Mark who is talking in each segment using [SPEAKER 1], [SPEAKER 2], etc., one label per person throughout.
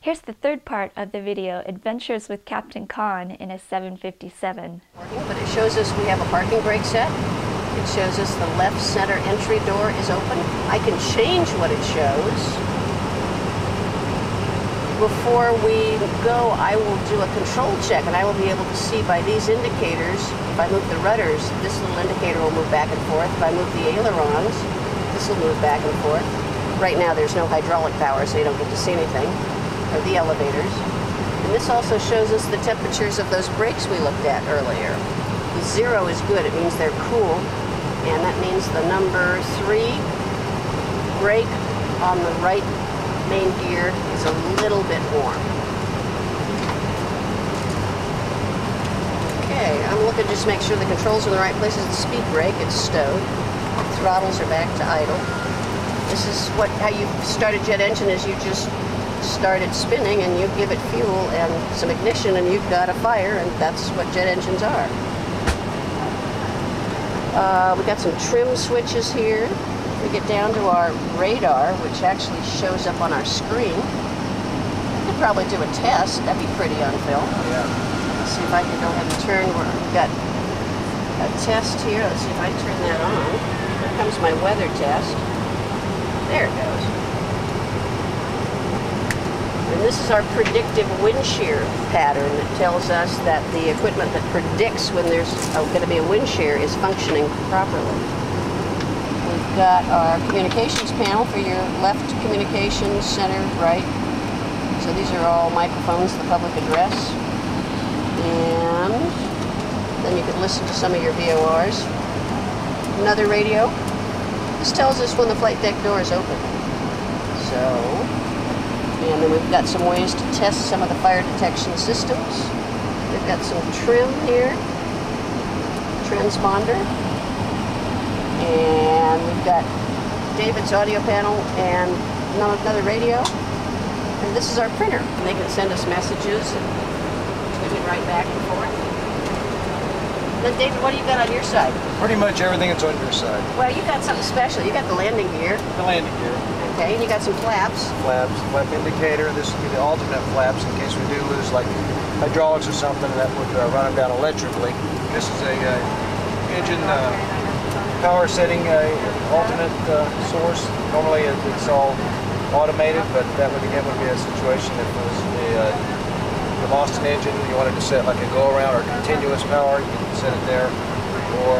[SPEAKER 1] Here's the third part of the video, Adventures with Captain Kahn in a 757.
[SPEAKER 2] But it shows us we have a parking brake set. It shows us the left center entry door is open. I can change what it shows. Before we go, I will do a control check, and I will be able to see by these indicators, if I move the rudders, this little indicator will move back and forth. If I move the ailerons, this will move back and forth. Right now there's no hydraulic power, so you don't get to see anything, or the elevators. And this also shows us the temperatures of those brakes we looked at earlier. The 0 is good, it means they're cool, and that means the number 3 brake on the right main gear is a little bit warm. Okay, I'm looking to just make sure the controls are in the right places. The speed brake, it's stowed. Throttles are back to idle. This is how you start a jet engine, is you just start it spinning and you give it fuel and some ignition and you've got a fire, and that's what jet engines are. We got some trim switches here. We get down to our radar, which actually shows up on our screen. I could probably do a test. That'd be pretty on film.
[SPEAKER 3] Yeah.
[SPEAKER 2] Let's see if I can go ahead and turn where we've got a test here. Let's see if I turn that on. Here comes my weather test. There it goes. And this is our predictive wind shear pattern that tells us that the equipment that predicts when there's going to be a wind shear is functioning properly. We've got our communications panel for your left communications, center, right. So these are all microphones, the public address. And then you can listen to some of your VORs. Another radio. This tells us when the flight deck door is open. So, and then we've got some ways to test some of the fire detection systems. We've got some trim here, transponder. And we've got David's audio panel and another radio. And this is our printer. And they can send us messages and we can write back and forth. Then David, what do you got on your side?
[SPEAKER 3] Pretty much everything that's on your side.
[SPEAKER 2] Well, you got something special. You got the landing gear.
[SPEAKER 3] The landing gear.
[SPEAKER 2] Okay, and you got some flaps.
[SPEAKER 3] Flaps, flap indicator. This would be the alternate flaps in case we do lose like hydraulics or something that would run them down electrically. This is a engine power setting alternate source. Normally it's all automated, but that would again be a situation if it was you lost an engine, you wanted to set like a go around or continuous power, you can set it there. Or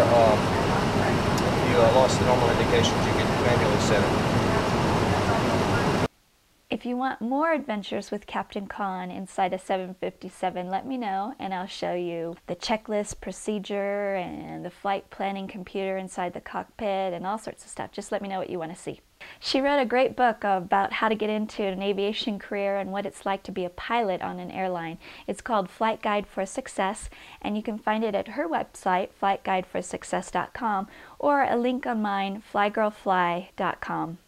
[SPEAKER 3] if you lost the normal indications, you can manually set it.
[SPEAKER 1] If you want more adventures with Captain Kahn inside a 757, let me know and I'll show you the checklist procedure and the flight planning computer inside the cockpit and all sorts of stuff. Just let me know what you want to see. She wrote a great book about how to get into an aviation career and what it's like to be a pilot on an airline. It's called Flight Guide for Success, and you can find it at her website, flightguideforsuccess.com, or a link on mine, flygirlfly.com.